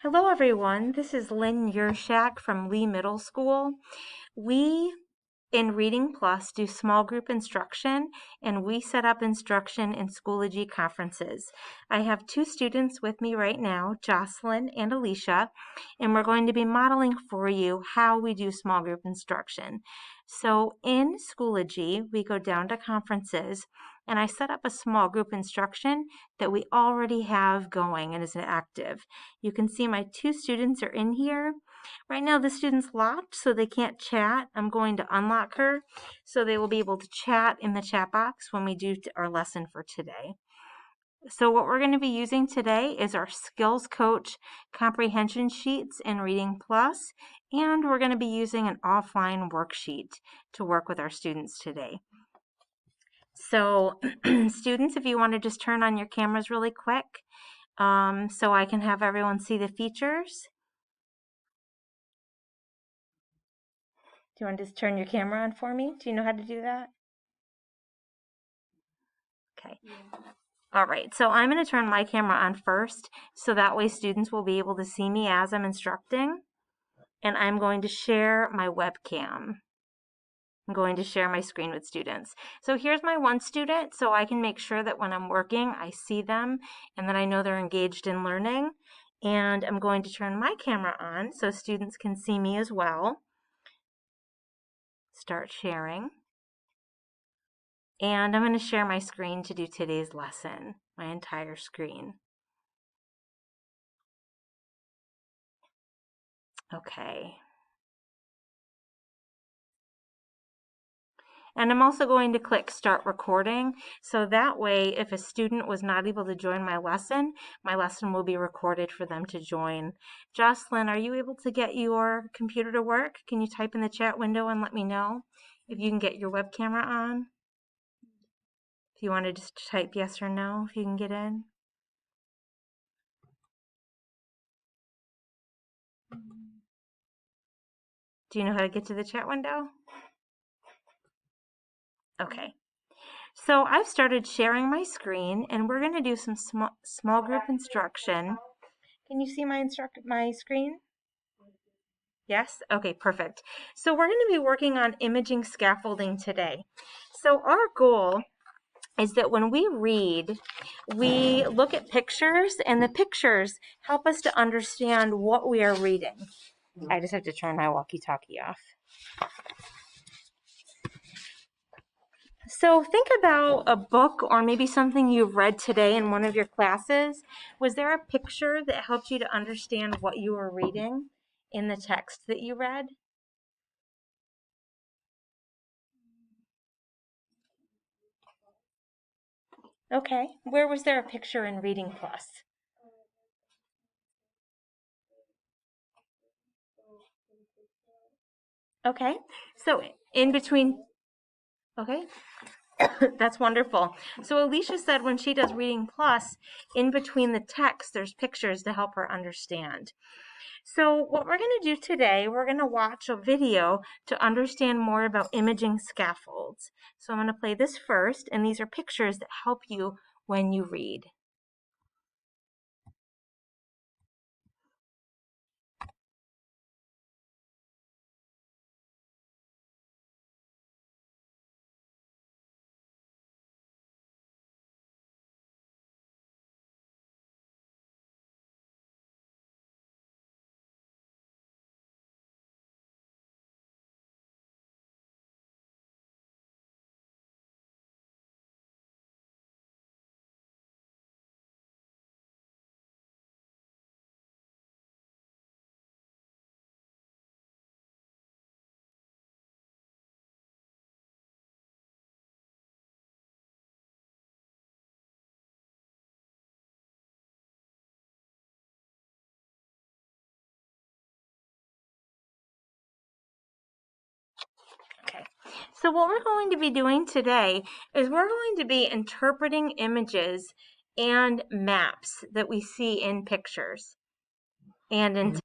Hello everyone, this is Lynn Yershak from Lee Middle School. We in Reading Plus do small group instruction and we set up instruction in Schoology conferences. I have two students with me right now, Jocelyn and Alicia, and we're going to be modeling for you how we do small group instruction. So in Schoology, we go down to conferences and I set up a small group instruction that we already have going and is active. You can see my two students are in here. Right now the student's locked so they can't chat. I'm going to unlock her so they will be able to chat in the chat box when we do our lesson for today. So what we're going to be using today is our Skills Coach comprehension sheets in Reading Plus, and we're going to be using an offline worksheet to work with our students today. So students, if you want to just turn on your cameras really quick so I can have everyone see the features. Do you want to just turn your camera on for me? Do you know how to do that? Okay. All right, so I'm going to turn my camera on first so that way students will be able to see me as I'm instructing. And I'm going to share my webcam. I'm going to share my screen with students. So here's my one student, so I can make sure that when I'm working, I see them and that I know they're engaged in learning. And I'm going to turn my camera on so students can see me as well. Start sharing. And I'm going to share my screen to do today's lesson, my entire screen. Okay. And I'm also going to click Start Recording, so that way if a student was not able to join my lesson will be recorded for them to join. Jocelyn, are you able to get your computer to work? Can you type in the chat window and let me know if you can get your web camera on? If you want to just type yes or no, if you can get in. Do you know how to get to the chat window? Okay. So I've started sharing my screen and we're going to do some small group instruction. Can you see my screen? Yes? Okay, perfect. So we're going to be working on imaging scaffolding today. So our goal is that when we read, we look at pictures and the pictures help us to understand what we are reading. I just have to turn my walkie-talkie off. So think about a book or maybe something you've read today in one of your classes. Was there a picture that helped you to understand what you were reading in the text that you read? Okay, where was there a picture in Reading Plus? Okay, so in between, okay, that's wonderful. So Alicia said when she does Reading Plus, in between the text, there's pictures to help her understand. So what we're going to do today, we're going to watch a video to understand more about imaging scaffolds. So I'm going to play this first, and these are pictures that help you when you read. Okay, so what we're going to be doing today is we're going to be interpreting images and maps that we see in pictures and in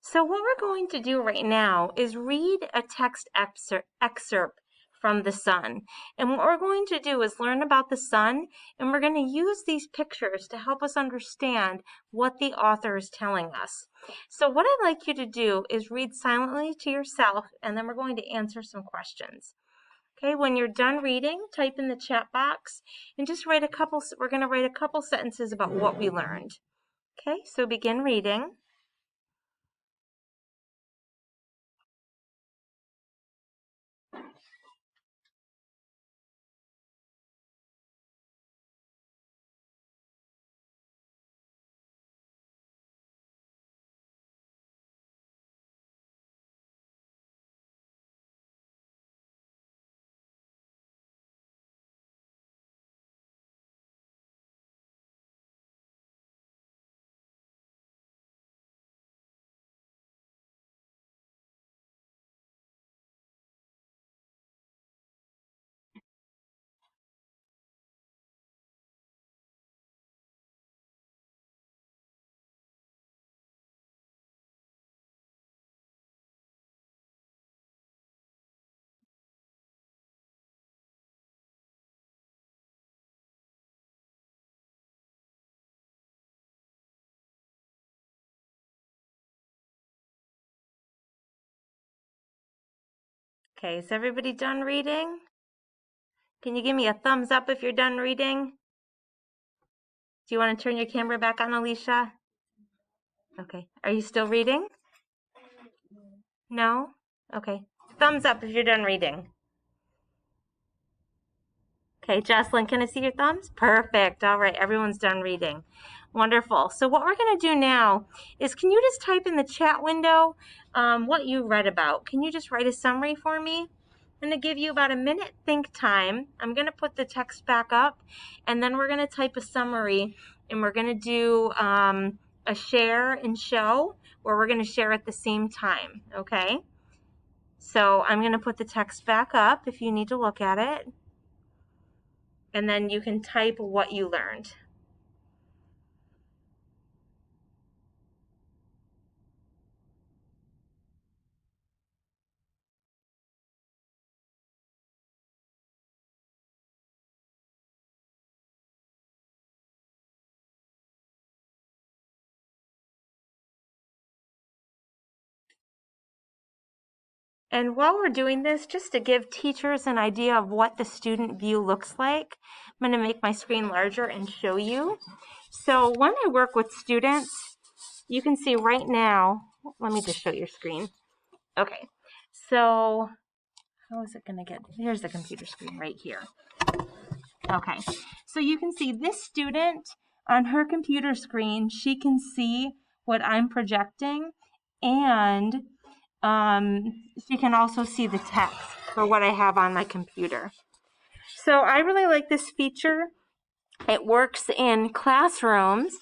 So what we're going to do right now is read a text excerpt from the sun. And what we're going to do is learn about the sun, and we're going to use these pictures to help us understand what the author is telling us. So what I'd like you to do is read silently to yourself, and then we're going to answer some questions. Okay, when you're done reading, type in the chat box and just write we're going to write a couple sentences about what we learned. Okay, so begin reading. Okay, is everybody done reading? Can you give me a thumbs up if you're done reading? Do you want to turn your camera back on, Alicia? Okay, are you still reading? No? Okay, thumbs up if you're done reading. Okay, Jocelyn, can I see your thumbs? Perfect. All right, everyone's done reading. Wonderful. So what we're going to do now is, can you just type in the chat window what you read about? Can you just write a summary for me? I'm going to give you about a minute think time. I'm going to put the text back up, and then we're going to type a summary, and we're going to do a share and show, where we're going to share at the same time, okay? So I'm going to put the text back up if you need to look at it, and then you can type what you learned. And while we're doing this, just to give teachers an idea of what the student view looks like, I'm going to make my screen larger and show you. So when I work with students, you can see right now, let me just show your screen. Okay, so how is it going to get, here's the computer screen right here. Okay, so you can see this student on her computer screen, she can see what I'm projecting, and she can also see the text for what I have on my computer. So I really like this feature. It works in classrooms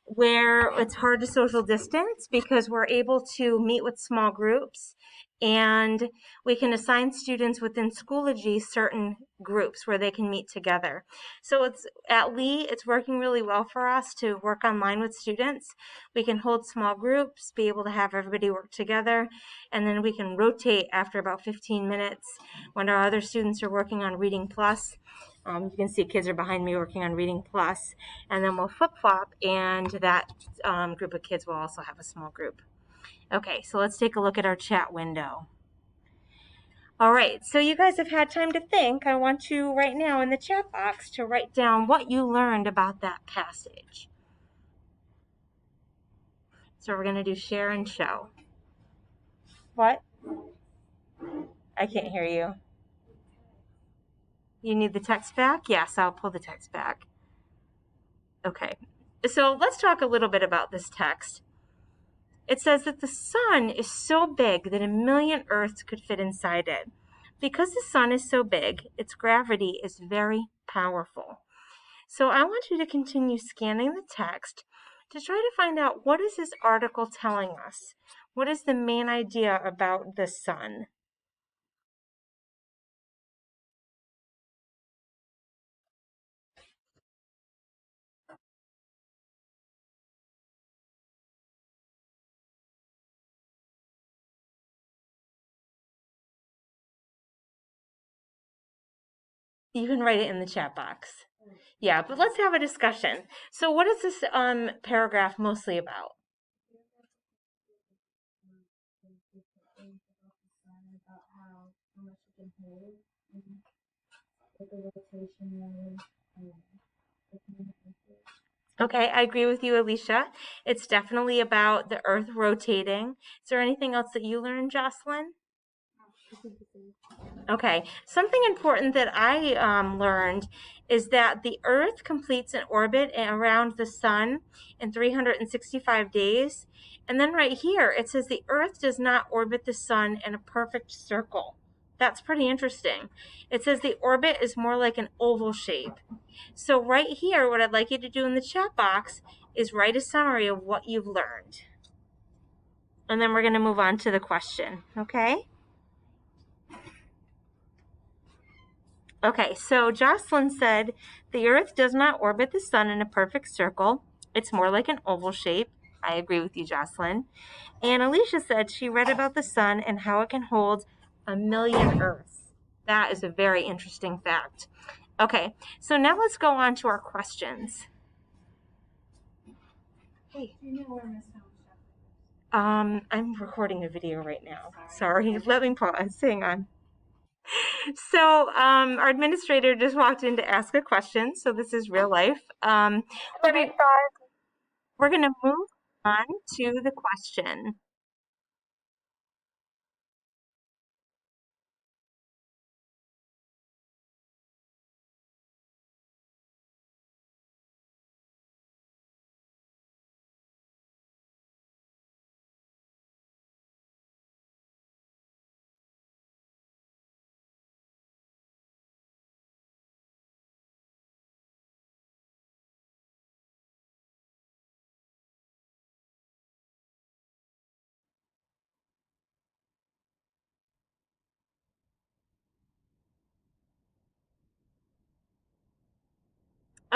where it's hard to social distance, because we're able to meet with small groups, and we can assign students within Schoology certain groups where they can meet together. So it's at Lee, it's working really well for us to work online with students. We can hold small groups, be able to have everybody work together, and then we can rotate after about 15 minutes when our other students are working on Reading Plus. You can see kids are behind me working on Reading Plus, and then we'll flip-flop, and that group of kids will also have a small group. Okay, so let's take a look at our chat window. All right, so you guys have had time to think. I want you right now in the chat box to write down what you learned about that passage. So we're going to do share and show. What? I can't hear you. You need the text back? Yes, I'll pull the text back. Okay, so let's talk a little bit about this text. It says that the sun is so big that 1,000,000 Earths could fit inside it. Because the sun is so big, its gravity is very powerful. So I want you to continue scanning the text to try to find out, what is this article telling us? What is the main idea about the sun? You can write it in the chat box. Yeah, but let's have a discussion. So what is this paragraph mostly about? Okay, I agree with you, Alicia. It's definitely about the Earth rotating. Is there anything else that you learned, Jocelyn? Okay, something important that I learned is that the Earth completes an orbit around the Sun in 365 days. And then right here, it says the Earth does not orbit the Sun in a perfect circle. That's pretty interesting. It says the orbit is more like an oval shape. So right here, what I'd like you to do in the chat box is write a summary of what you've learned. And then we're going to move on to the question, okay? Okay, so Jocelyn said, the Earth does not orbit the Sun in a perfect circle. It's more like an oval shape. I agree with you, Jocelyn. And Alicia said she read about the Sun and how it can hold 1,000,000 Earths. That is a very interesting fact. Okay, so now let's go on to our questions. Hey. Do you know where Miss Thomas is? I'm recording a video right now. Sorry, let me pause. Hang on. So our administrator just walked in to ask a question. So this is real life. We're going to move on to the question.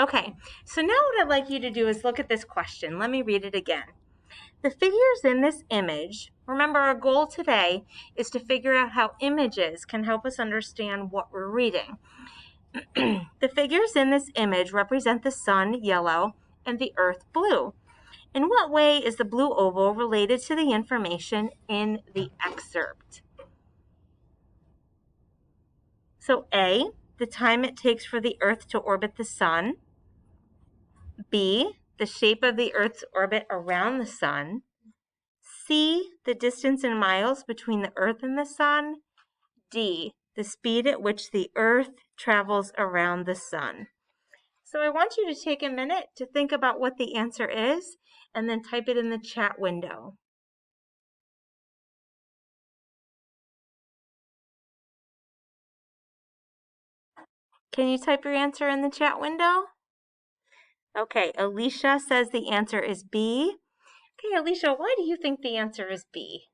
Okay, so now what I'd like you to do is look at this question. Let me read it again. The figures in this image, remember our goal today is to figure out how images can help us understand what we're reading. The figures in this image represent the Sun, yellow, and the Earth, blue. In what way is the blue oval related to the information in the excerpt? So A, the time it takes for the Earth to orbit the Sun. B, the shape of the Earth's orbit around the Sun. C, the distance in miles between the Earth and the Sun. D, the speed at which the Earth travels around the Sun. So I want you to take a minute to think about what the answer is and then type it in the chat window. Can you type your answer in the chat window? Okay, Alicia says the answer is B. Okay, Alicia, why do you think the answer is B?